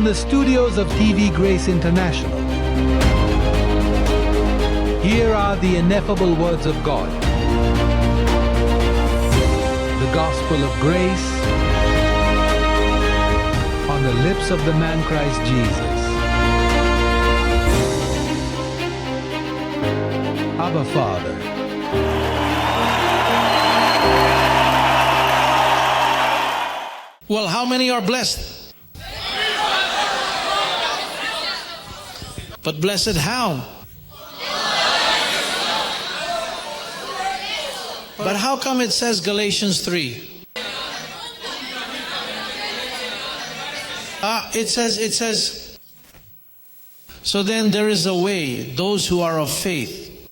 From the studios of TvGrace International, here are the ineffable words of God. The gospel of grace on the lips of the man Christ Jesus. Abba, Father. Well, how many are blessed? But blessed how? But how come it says Galatians 3? It says, so then there is a way, those who are of faith.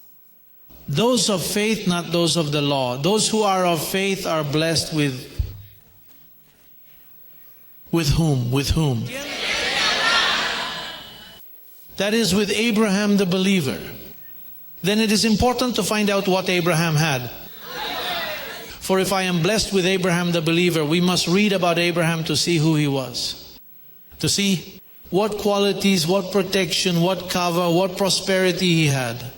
Those of faith, not those of the law. Those who are of faith are blessed with whom? With whom? That is with Abraham the believer. Then it is important to find out what Abraham had. For if I am blessed with Abraham the believer, we must read about Abraham to see who he was. To see what qualities, what protection, what cover, what prosperity he had.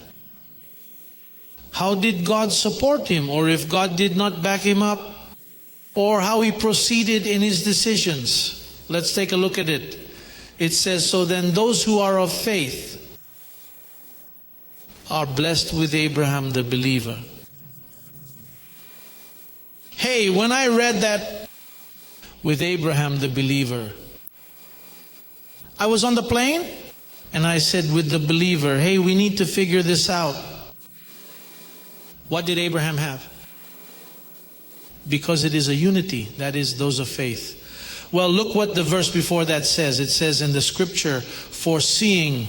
How did God support him? Or if God did not back him up? Or how he proceeded in his decisions. Let's take a look at it. It says, so then those who are of faith are blessed with Abraham the believer. Hey, when I read that with Abraham the believer, I was on the plane and I said with the believer, hey, we need to figure this out. What did Abraham have? Because it is a unity, that is those of faith. Well, look what the verse before that says. It says in the scripture, foreseeing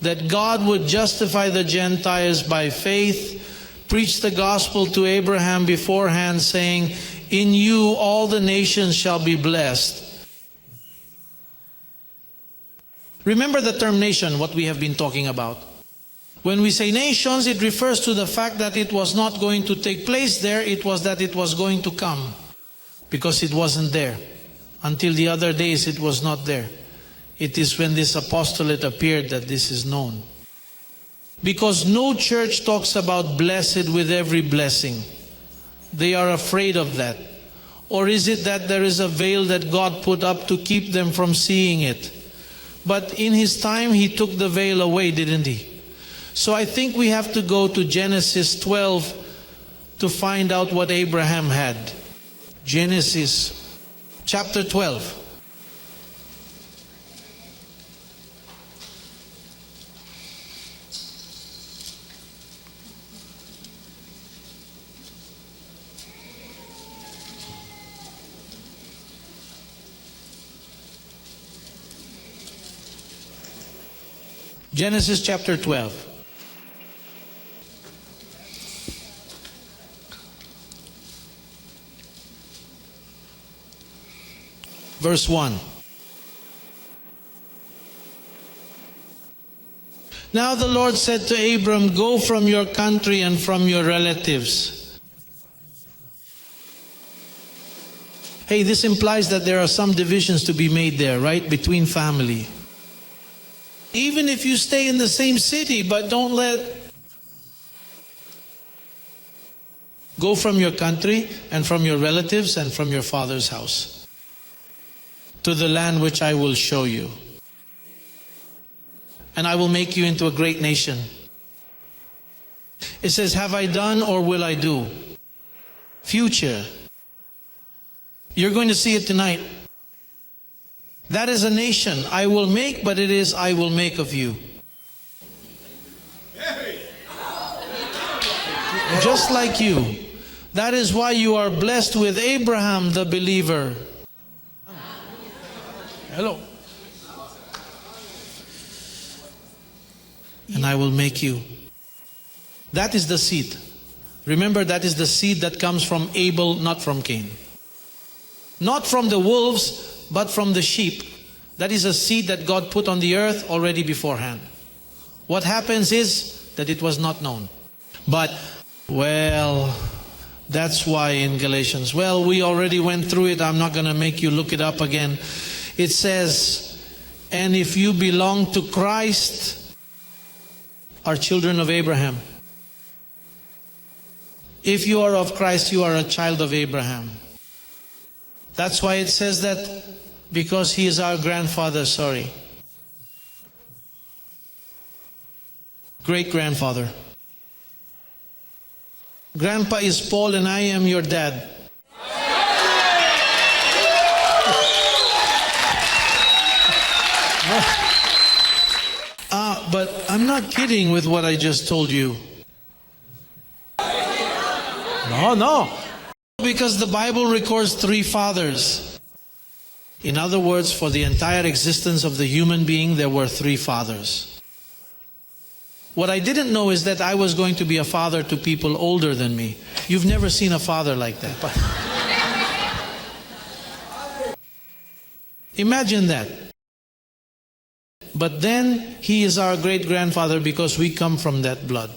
that God would justify the Gentiles by faith, preach the gospel to Abraham beforehand, saying, in you all the nations shall be blessed. Remember the term nation, what we have been talking about. When we say nations, it refers to the fact that it was not going to take place there, it was that it was going to come. Because it wasn't there. Until the other days, it was not there. It is when this apostolate appeared that this is known. Because no church talks about blessed with every blessing. They are afraid of that. Or is it that there is a veil that God put up to keep them from seeing it? But in His time, He took the veil away, didn't He? So I think we have to go to Genesis 12 to find out what Abraham had. Genesis chapter 12. Genesis chapter 12. Verse 1. Now the Lord said to Abram, go from your country and from your relatives. Hey, this implies that there are some divisions to be made there, right? Between family. Even if you stay in the same city, but don't go from your country and from your relatives and from your father's house to the land which I will show you. And I will make you into a great nation. It says, have I done or will I do? Future. You're going to see it tonight. That is a nation I will make, but it is I will make of you. Just like you. That is why you are blessed with Abraham the believer. Hello. And I will make you. That is the seed. Remember, that is the seed that comes from Abel, not from Cain. Not from the wolves, but from the sheep. That is a seed that God put on the earth already beforehand. What happens is that it was not known. But, well, that's why in Galatians, well, we already went through it. I'm not going to make you look it up again. It says, And if you belong to Christ, are children of Abraham. If you are of Christ, you are a child of Abraham. That's why it says that because he is our grandfather, great-grandfather. Grandpa is Paul and I am your dad. But I'm not kidding with what I just told you. No. Because the Bible records 3 fathers. In other words, for the entire existence of the human being, there were 3 fathers. What I didn't know is that I was going to be a father to people older than me. You've never seen a father like that. But imagine that. But then he is our great-grandfather because we come from that blood.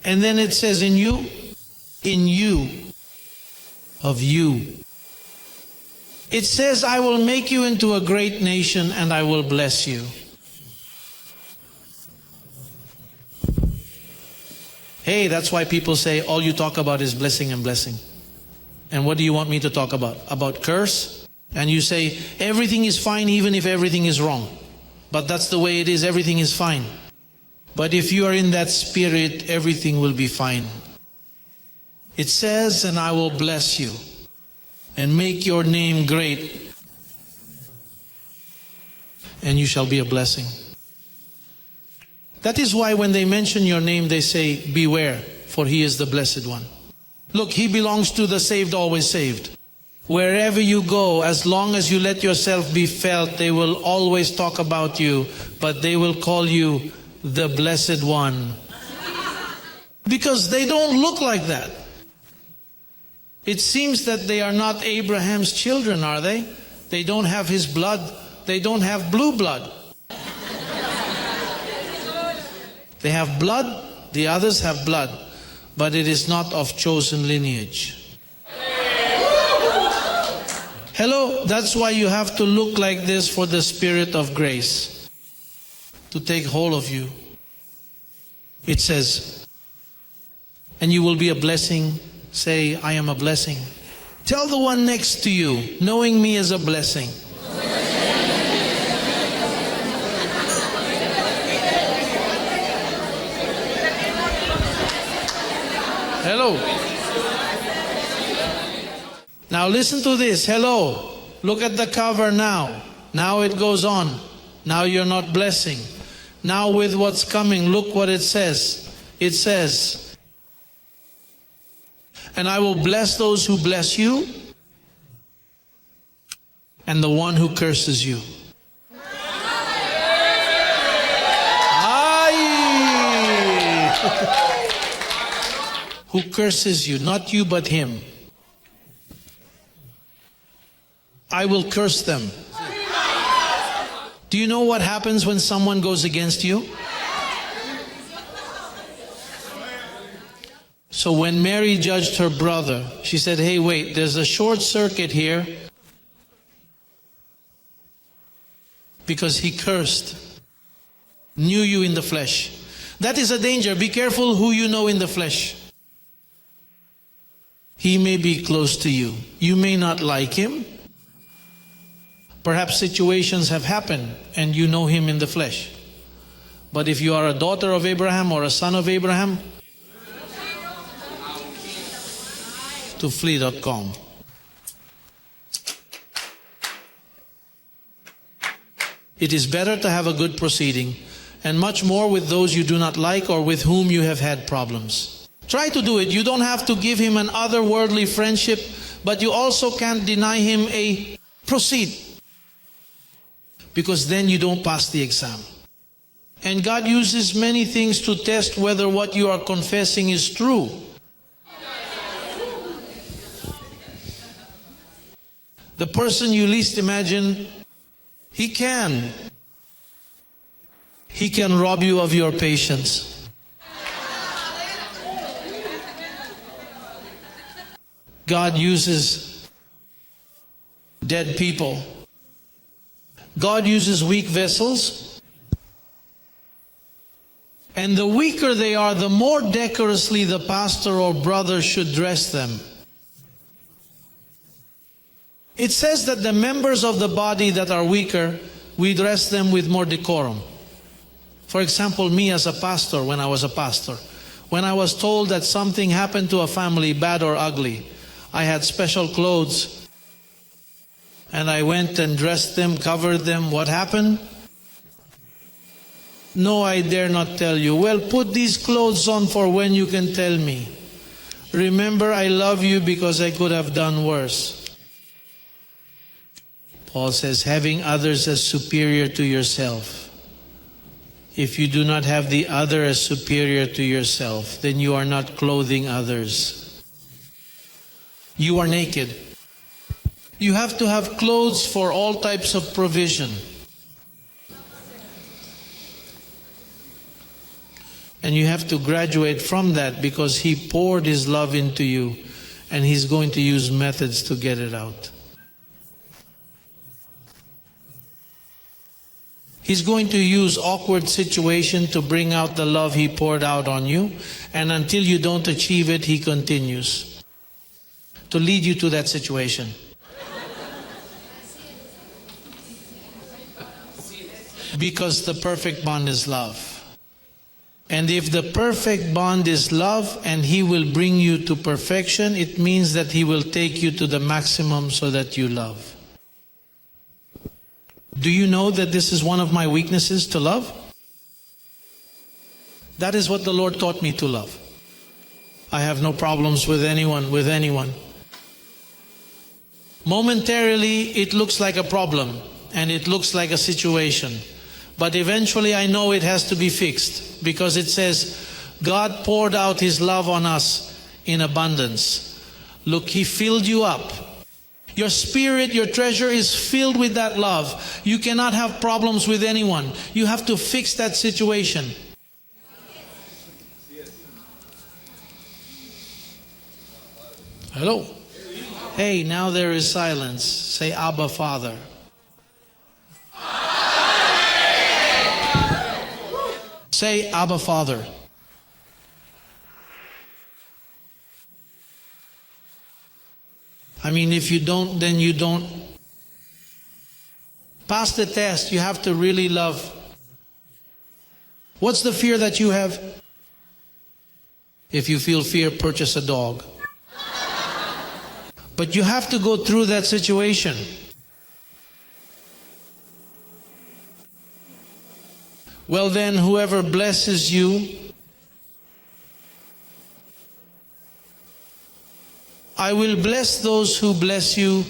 And then it says, in you, of you. It says, I will make you into a great nation and I will bless you. Hey, that's why people say all you talk about is blessing and blessing. And what do you want me to talk about? About curse? And you say everything is fine even if everything is wrong. But that's the way it is, everything is fine. But if you are in that spirit, everything will be fine. It says, and I will bless you and make your name great, and you shall be a blessing. That is why when they mention your name, they say, beware, for he is the blessed one. Look, he belongs to the saved, always saved. Wherever you go, as long as you let yourself be felt, they will always talk about you, but they will call you the blessed one. Because they don't look like that. It seems that they are not Abraham's children, are they? They don't have his blood. They don't have blue blood. They have blood, the others have blood, but it is not of chosen lineage. Hello, that's why you have to look like this for the Spirit of grace to take hold of you. It says, and you will be a blessing. Say, I am a blessing. Tell the one next to you, knowing me is a blessing. Hello. Now listen to this. Hello. Look at the cover now. Now it goes on. Now you're not blessing. Now with what's coming, look what it says. It says, and I will bless those who bless you, and the one who curses you. Who curses you, not you but him. I will curse them. Do you know what happens when someone goes against you? So when Mary judged her brother, she said, hey, wait, there's a short circuit here because he cursed, knew you in the flesh. That is a danger. Be careful who you know in the flesh. He may be close to you. You may not like him. Perhaps situations have happened and you know him in the flesh. But if you are a daughter of Abraham or a son of Abraham, to flee.com. It is better to have a good proceeding, and much more with those you do not like or with whom you have had problems. Try to do it. You don't have to give him an otherworldly friendship, but you also can't deny him a proceed, because then you don't pass the exam. And God uses many things to test whether what you are confessing is true. The person you least imagine, he can rob you of your patience. God uses dead people. God uses weak vessels. And the weaker they are, the more decorously the pastor or brother should dress them. It says that the members of the body that are weaker, we dress them with more decorum. For example, me as a pastor, when I was a pastor, when I was told that something happened to a family, bad or ugly, I had special clothes and I went and dressed them, covered them. What happened? No, I dare not tell you. Well, put these clothes on for when you can tell me. Remember, I love you because I could have done worse. Paul says, having others as superior to yourself. If you do not have the other as superior to yourself, then you are not clothing others. You are naked. You have to have clothes for all types of provision. And you have to graduate from that because He poured His love into you and He's going to use methods to get it out. He's going to use awkward situation to bring out the love He poured out on you. And until you don't achieve it, He continues to lead you to that situation. Because the perfect bond is love. And if the perfect bond is love and He will bring you to perfection, it means that He will take you to the maximum so that you love. Do you know that this is one of my weaknesses, to love? That is what the Lord taught me to love. I have no problems with anyone. Momentarily, it looks like a problem and it looks like a situation. But eventually I know it has to be fixed because it says, God poured out His love on us in abundance. Look, He filled you up. Your spirit, your treasure is filled with that love. You cannot have problems with anyone. You have to fix that situation. Hello? Hey, now there is silence. Say, Abba, Father. Say, Abba, Father. I mean, if you don't, then you don't. Pass the test. You have to really love. What's the fear that you have? If you feel fear, purchase a dog. But you have to go through that situation. Well then, whoever blesses you, I will bless those who bless you,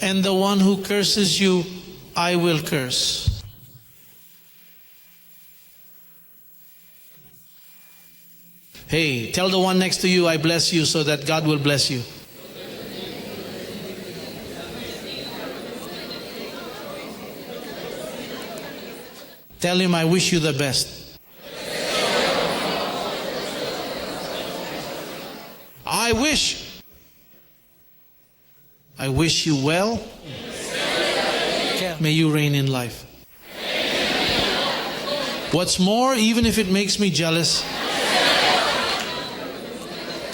and the one who curses you, I will curse. Hey, tell the one next to you, I bless you so that God will bless you. Tell him, I wish you the best. I wish you well. May you reign in life. What's more, even if it makes me jealous,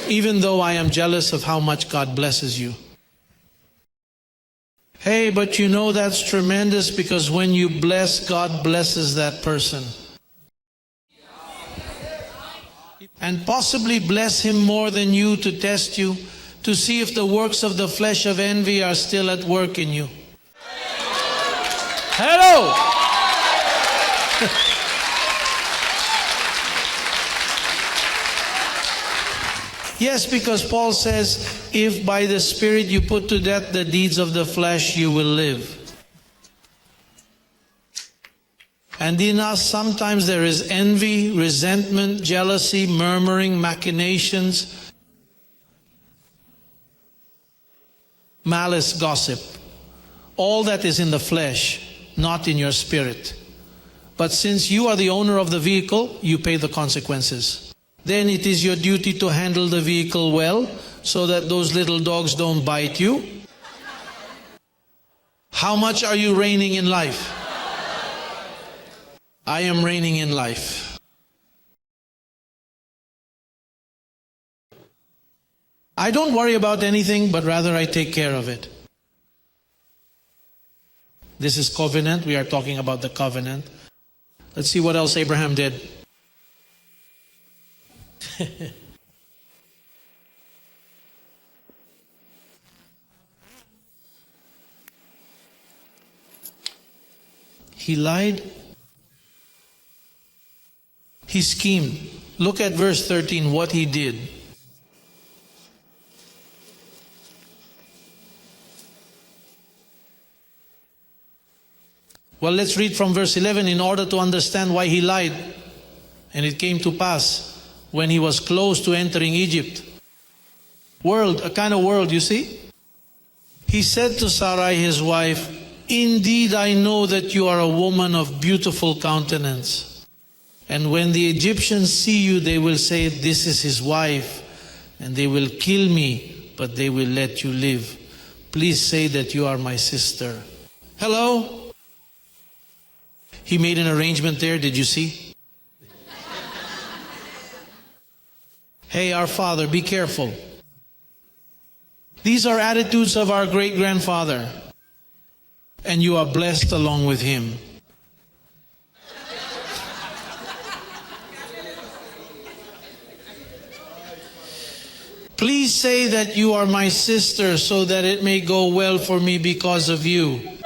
even though I am jealous of how much God blesses you. Hey, but you know that's tremendous because when you bless, God blesses that person. And possibly bless him more than you to test you, to see if the works of the flesh of envy are still at work in you. Hello! Yes, because Paul says, if by the Spirit you put to death the deeds of the flesh, you will live. And in us, sometimes there is envy, resentment, jealousy, murmuring, machinations, malice, gossip. All that is in the flesh, not in your spirit. But since you are the owner of the vehicle, you pay the consequences. Then it is your duty to handle the vehicle well, so that those little dogs don't bite you. How much are you reigning in life? I am reigning in life. I don't worry about anything, but rather I take care of it. This is covenant. We are talking about the covenant. Let's see what else Abraham did. He lied. He schemed. Look at verse 13, what he did. Well, let's read from verse 11 in order to understand why he lied. And it came to pass when he was close to entering Egypt. World, a kind of world, you see? He said to Sarai, his wife, "Indeed, I know that you are a woman of beautiful countenance. And when the Egyptians see you, they will say, 'This is his wife,' and they will kill me, but they will let you live. Please say that you are my sister." Hello? He made an arrangement there, did you see? Hey, our Father, be careful. These are attitudes of our great-grandfather, and you are blessed along with him. Please say that you are my sister so that it may go well for me because of you,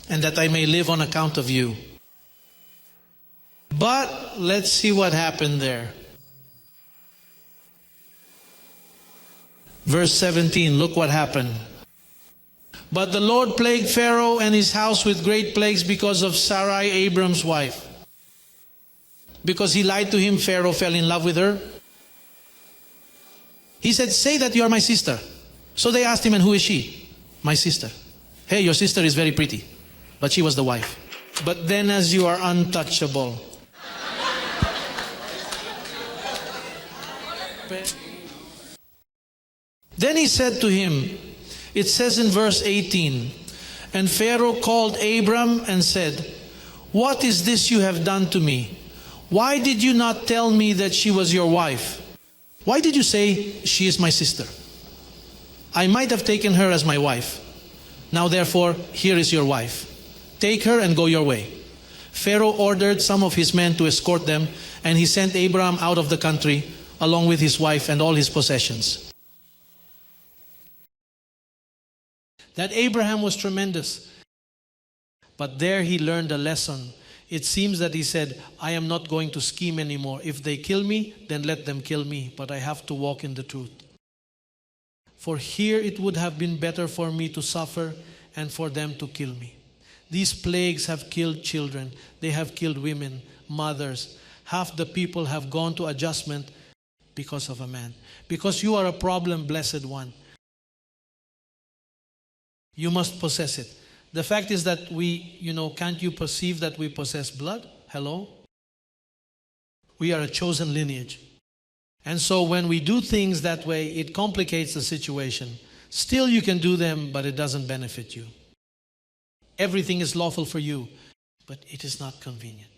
and that I may live on account of you. But let's see what happened there. Verse 17, look what happened. But the Lord plagued Pharaoh and his house with great plagues because of Sarai, Abram's wife. Because he lied to him, Pharaoh fell in love with her. He said, "Say that you are my sister." So they asked him, "And who is she?" "My sister." "Hey, your sister is very pretty." But she was the wife. "But then as you are untouchable." Then he said to him, it says in verse 18, "And Pharaoh called Abram and said, 'What is this you have done to me? Why did you not tell me that she was your wife? Why did you say, she is my sister? I might have taken her as my wife. Now therefore, here is your wife. Take her and go your way.' Pharaoh ordered some of his men to escort them, and he sent Abram out of the country, along with his wife and all his possessions." That Abraham was tremendous. But there he learned a lesson. It seems that he said, "I am not going to scheme anymore. If they kill me, then let them kill me. But I have to walk in the truth. For here it would have been better for me to suffer and for them to kill me." These plagues have killed children. They have killed women, mothers. Half the people have gone to adjustment because of a man. Because you are a problem, blessed one. You must possess it. The fact is that can't you perceive that we possess blood? Hello? We are a chosen lineage. And so when we do things that way, it complicates the situation. Still you can do them, but it doesn't benefit you. Everything is lawful for you, but it is not convenient.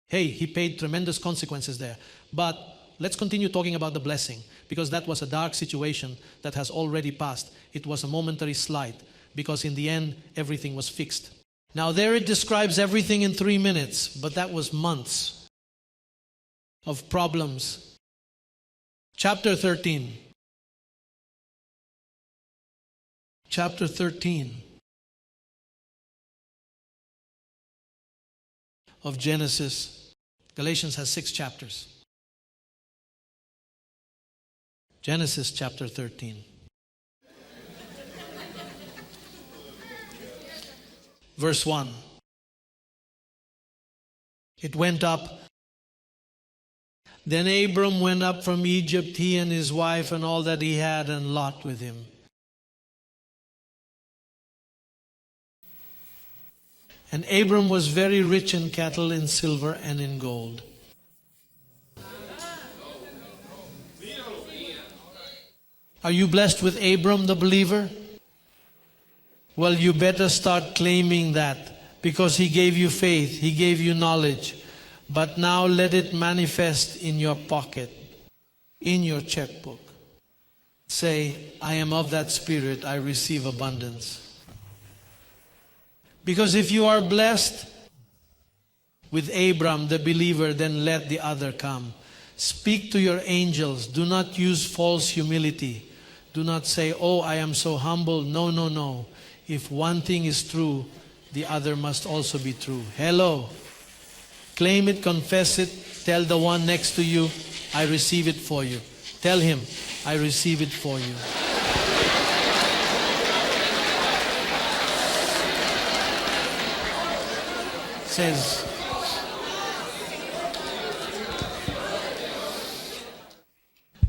Hey, he paid tremendous consequences there. But let's continue talking about the blessing, because that was a dark situation that has already passed. It was a momentary slide, because in the end, everything was fixed. Now there it describes everything in 3 minutes, but that was months of problems. Chapter 13. Chapter 13 of Genesis. Galatians has 6 chapters. Genesis chapter 13. Verse 1. It went up. Then Abram went up from Egypt, he and his wife and all that he had, and Lot with him. And Abram was very rich in cattle, in silver, and in gold. Are you blessed with Abram the believer? Well, you better start claiming that, because He gave you faith, He gave you knowledge. But now let it manifest in your pocket, in your checkbook. Say, I am of that spirit, I receive abundance. Because if you are blessed with Abram, the believer, then let the other come. Speak to your angels. Do not use false humility. Do not say, oh, I am so humble. No, no, no. If one thing is true, the other must also be true. Hello. Claim it, confess it. Tell the one next to you, I receive it for you. Tell him, I receive it for you. Says,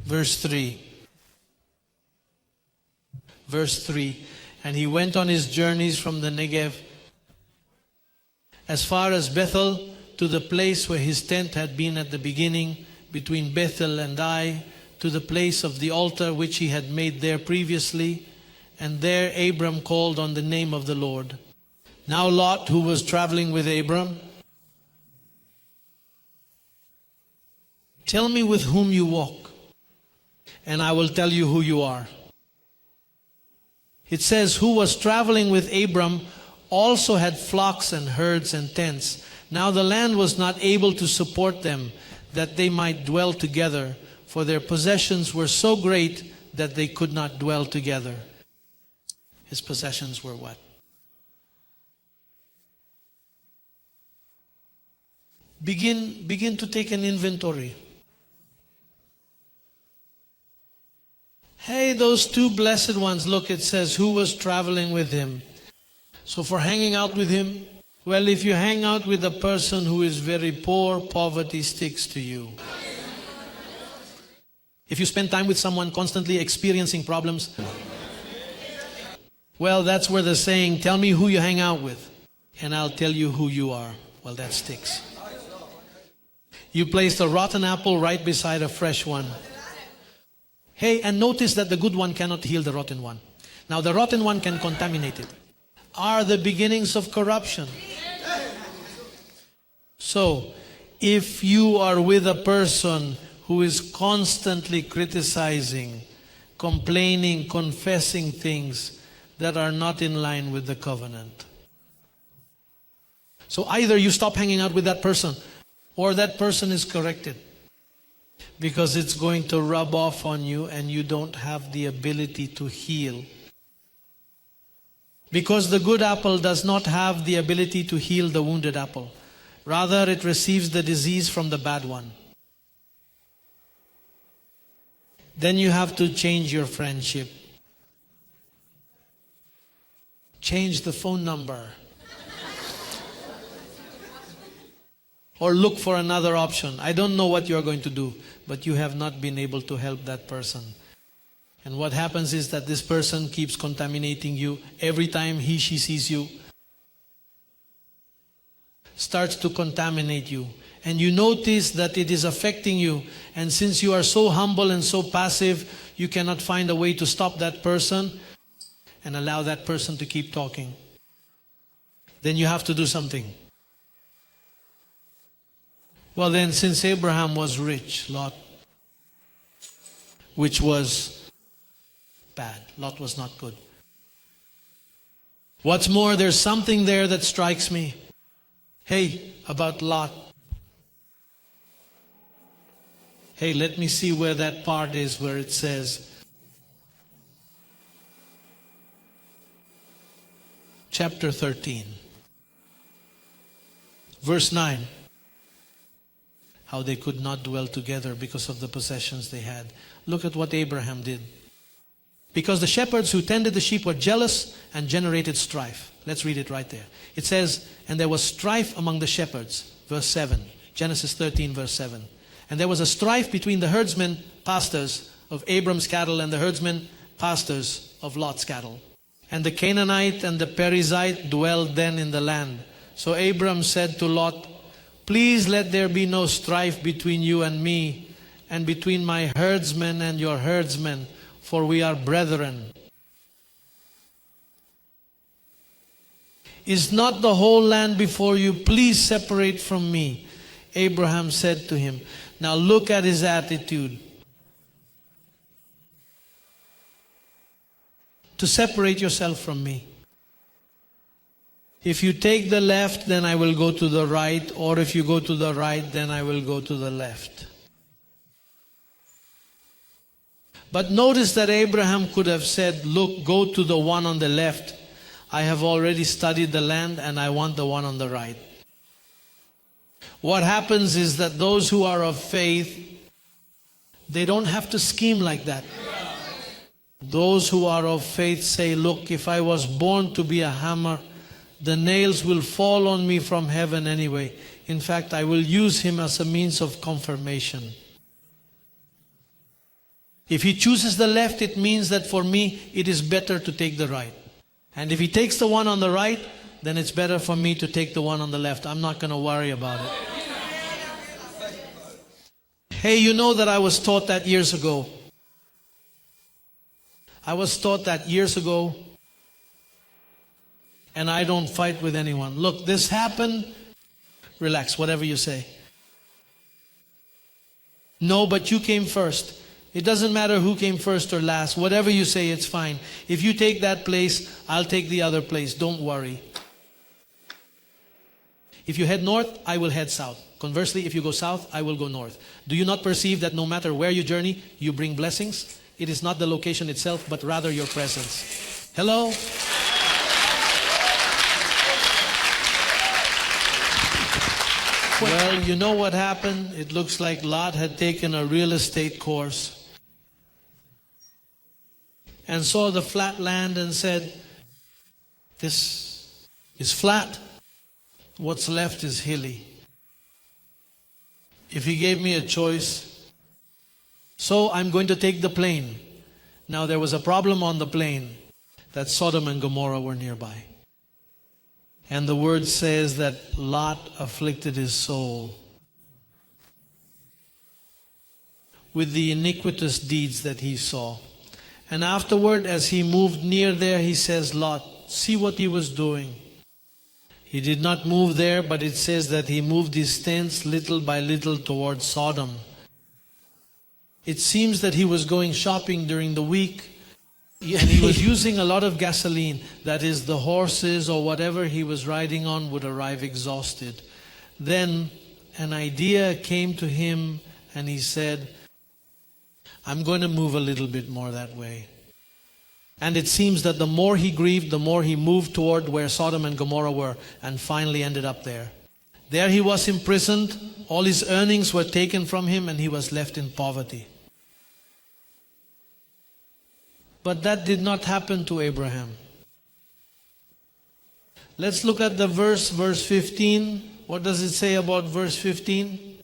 verse 3. Verse 3. And he went on his journeys from the Negev as far as Bethel, to the place where his tent had been at the beginning, between Bethel and Ai, to the place of the altar which he had made there previously. And there Abram called on the name of the Lord. Now Lot, who was traveling with Abram, tell me with whom you walk, and I will tell you who you are. It says, who was traveling with Abram also had flocks and herds and tents. Now the land was not able to support them, that they might dwell together, for their possessions were so great that they could not dwell together. His possessions were what? Begin to take an inventory. Hey, those two blessed ones, look, it says, who was traveling with him. So for hanging out with him, well, if you hang out with a person who is very poor, poverty sticks to you. If you spend time with someone constantly experiencing problems, well, that's where the saying, tell me who you hang out with, and I'll tell you who you are. Well, that sticks. You placed a rotten apple right beside a fresh one. Hey, and notice that the good one cannot heal the rotten one. Now, the rotten one can contaminate it. Are the beginnings of corruption. So, if you are with a person who is constantly criticizing, complaining, confessing things that are not in line with the covenant. So either you stop hanging out with that person, or that person is corrected. Because it's going to rub off on you and you don't have the ability to heal. Because the good apple does not have the ability to heal the wounded apple. Rather, it receives the disease from the bad one. Then you have to change your friendship. Change the phone number. Or look for another option. I don't know what you're going to do, but you have not been able to help that person. And what happens is that this person keeps contaminating you. Every time he, she sees you, starts to contaminate you. And you notice that it is affecting you. And since you are so humble and so passive, you cannot find a way to stop that person and allow that person to keep talking. Then you have to do something. Well then, since Abraham was rich, Lot, which was bad. Lot was not good. What's more, there's something there that strikes me. Hey, about Lot. Hey, let me see where that part is where it says, chapter 13, verse 9. How they could not dwell together because of the possessions they had. Look at what Abraham did. Because the shepherds who tended the sheep were jealous and generated strife. Let's read it right there. It says, and there was strife among the shepherds. Verse 7. Genesis 13, verse 7. And there was a strife between the herdsmen, pastors of Abram's cattle, and the herdsmen, pastors of Lot's cattle. And the Canaanite and the Perizzite dwelled then in the land. So Abram said to Lot, please let there be no strife between you and me, and between my herdsmen and your herdsmen, for we are brethren. Is not the whole land before you? Please separate from me. Abraham said to him. Now look at his attitude. To separate yourself from me. If you take the left, then I will go to the right, or if you go to the right, then I will go to the left. But notice that Abraham could have said, look, go to the one on the left. I have already studied the land and I want the one on the right. What happens is that those who are of faith, they don't have to scheme like that. Those who are of faith say, look, if I was born to be a hammer, the nails will fall on me from heaven anyway. In fact, I will use him as a means of confirmation. If he chooses the left, it means that for me, it is better to take the right. And if he takes the one on the right, then it's better for me to take the one on the left. I'm not going to worry about it. Hey, you know that I was taught that years ago. I was taught that years ago. And I don't fight with anyone. Look, this happened. Relax, whatever you say. No, but you came first. It doesn't matter who came first or last. Whatever you say, it's fine. If you take that place, I'll take the other place. Don't worry. If you head north, I will head south. Conversely, if you go south, I will go north. Do you not perceive that no matter where you journey, you bring blessings? It is not the location itself, but rather your presence. Hello? Well, you know what happened? It looks like Lot had taken a real estate course and saw the flat land and said, this is flat. What's left is hilly. If he gave me a choice, so I'm going to take the plain. Now there was a problem on the plain that Sodom and Gomorrah were nearby. And the word says that Lot afflicted his soul with the iniquitous deeds that he saw. And afterward, as he moved near there, he says, Lot, see what he was doing. He did not move there, but it says that he moved his tents little by little towards Sodom. It seems that he was going shopping during the week. And he was using a lot of gasoline. That is, the horses or whatever he was riding on would arrive exhausted. Then an idea came to him and he said, I'm going to move a little bit more that way. And it seems that the more he grieved, the more he moved toward where Sodom and Gomorrah were, and finally ended up there. There he was imprisoned. All his earnings were taken from him and he was left in poverty. But that did not happen to Abraham. Let's look at the verse 15. What does it say about verse 15?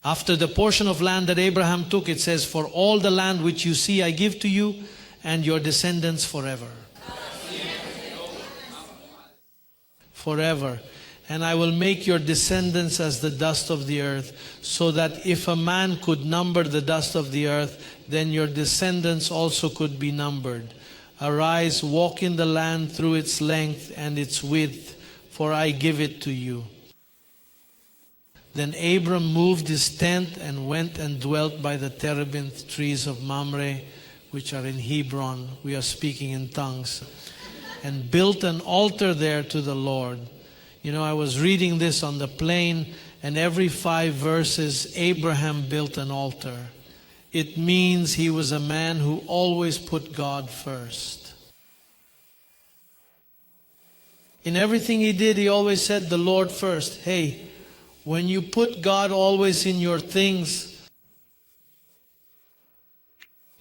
After the portion of land that Abraham took, it says, for all the land which you see I give to you and your descendants forever. Forever. And I will make your descendants as the dust of the earth, so that if a man could number the dust of the earth, then your descendants also could be numbered. Arise, walk in the land through its length and its width, for I give it to you. Then Abram moved his tent and went and dwelt by the terebinth trees of Mamre, which are in Hebron. We are speaking in tongues. And built an altar there to the Lord. You know, I was reading this on the plane, and every 5 verses, Abraham built an altar. It means he was a man who always put God first. In everything he did, he always said the Lord first. Hey, when you put God always in your things,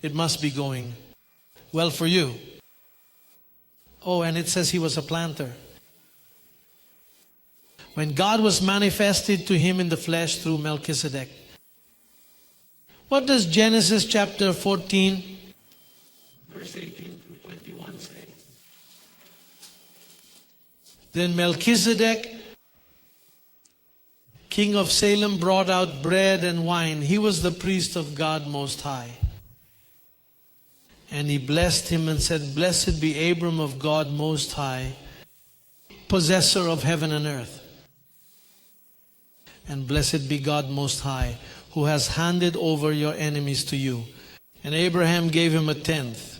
it must be going well for you. Oh, and it says he was a planter. When God was manifested to him in the flesh through Melchizedek. What does Genesis chapter 14, verse 18 through 21 say? Then Melchizedek, king of Salem, brought out bread and wine. He was the priest of God Most High. And he blessed him and said, Blessed be Abram of God Most High, possessor of heaven and earth. And blessed be God Most High, who has handed over your enemies to you. And Abraham gave him 1/10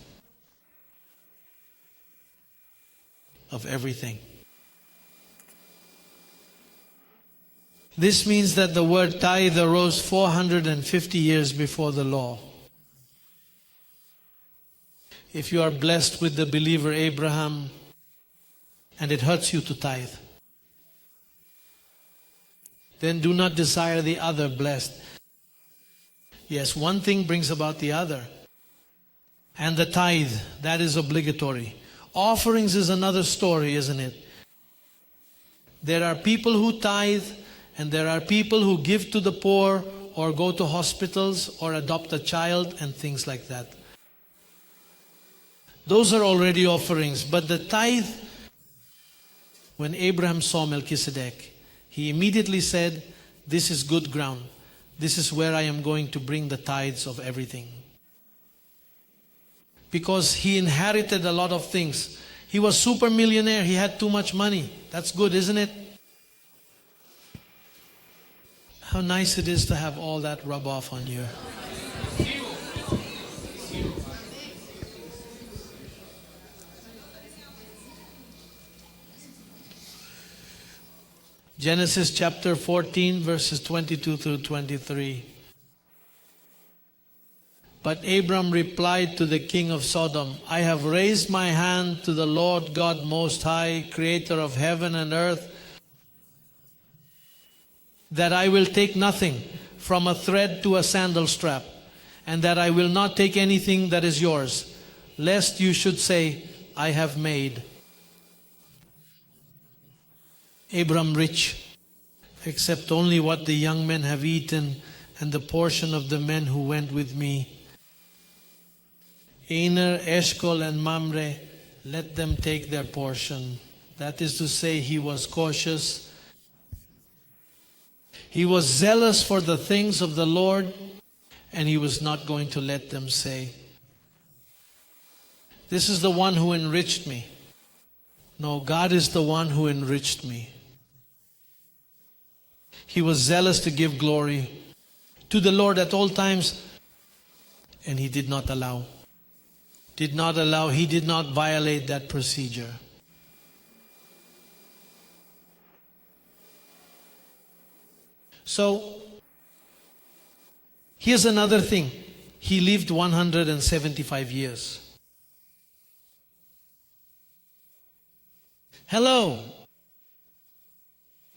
of everything. This means that the word tithe arose 450 years before the law. If you are blessed with the believer Abraham and it hurts you to tithe, then do not desire the other blessed. Yes, one thing brings about the other. And the tithe, that is obligatory. Offerings is another story, isn't it? There are people who tithe, and there are people who give to the poor or go to hospitals or adopt a child and things like that. Those are already offerings. But the tithe, when Abraham saw Melchizedek, he immediately said, this is good ground. This is where I am going to bring the tithes of everything. Because he inherited a lot of things. He was super millionaire. He had too much money. That's good, isn't it? How nice it is to have all that rub off on you. Genesis chapter 14, verses 22 through 23. But Abram replied to the king of Sodom, I have raised my hand to the Lord God Most High, creator of heaven and earth, that I will take nothing from a thread to a sandal strap, and that I will not take anything that is yours, lest you should say, I have made Abram rich, except only what the young men have eaten, and the portion of the men who went with me. Aner, Eshcol, and Mamre, let them take their portion. That is to say, he was cautious. He was zealous for the things of the Lord, and he was not going to let them say, this is the one who enriched me. No, God is the one who enriched me. He was zealous to give glory to the Lord at all times, and he did not allow. He did not violate that procedure. So, here's another thing. He lived 175 years. Hello.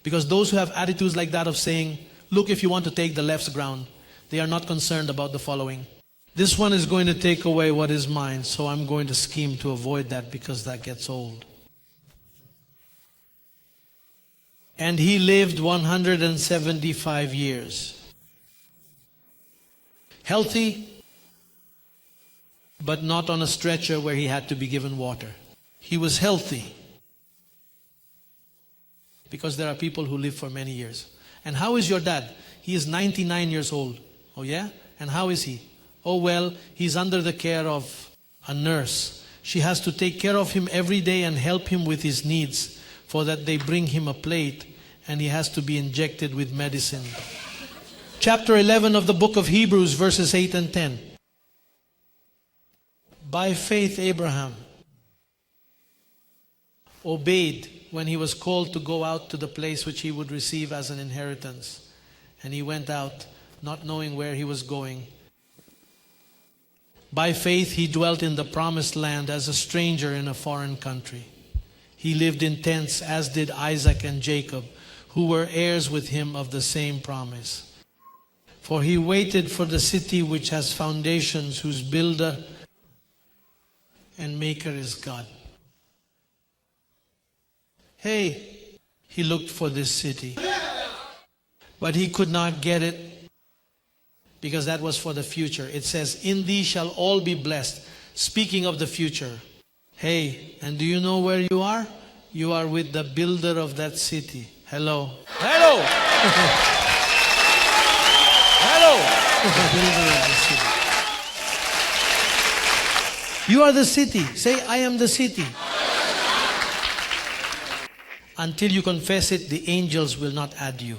Because those who have attitudes like that of saying, look, if you want to take the left's ground, they are not concerned about the following. This one is going to take away what is mine, so I'm going to scheme to avoid that because that gets old. And he lived 175 years. Healthy, but not on a stretcher where he had to be given water. He was healthy. Because there are people who live for many years. And how is your dad? He is 99 years old. Oh yeah? And how is he? Oh well, he's under the care of a nurse. She has to take care of him every day and help him with his needs, for that they bring him a plate and he has to be injected with medicine. Chapter 11 of the book of Hebrews, verses 8 and 10. By faith Abraham obeyed when he was called to go out to the place which he would receive as an inheritance. And he went out, not knowing where he was going. By faith he dwelt in the promised land as a stranger in a foreign country. He lived in tents, as did Isaac and Jacob, who were heirs with him of the same promise. For he waited for the city which has foundations, whose builder and maker is God. Hey, he looked for this city, but he could not get it because that was for the future. It says, in thee shall all be blessed. Speaking of the future. Hey, and do you know where you are? You are with the builder of that city. Hello. Hello. Hello. The builder of the city. You are the city. Say, I am the city. Until you confess it, the angels will not add you.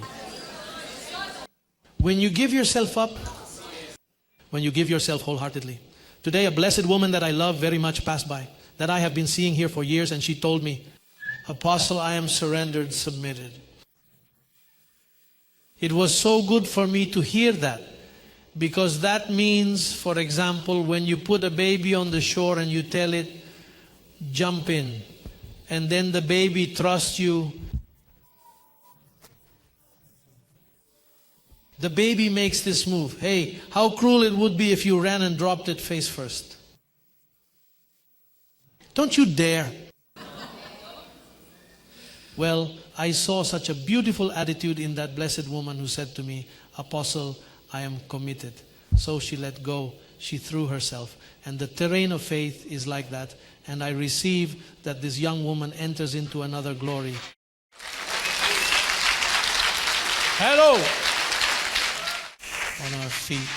When you give yourself up, when you give yourself wholeheartedly. Today, a blessed woman that I love very much passed by, that I have been seeing here for years, and she told me, Apostle, I am surrendered, submitted. It was so good for me to hear that, because that means, for example, when you put a baby on the shore and you tell it, jump in, and then the baby trusts you, the baby makes this move. Hey, how cruel it would be if you ran and dropped it face first. Don't you dare. Well, I saw such a beautiful attitude in that blessed woman who said to me, Apostle, I am committed. So she let go. She threw herself. And the terrain of faith is like that. And I receive that this young woman enters into another glory. Hello! On our feet.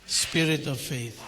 Spirit of faith.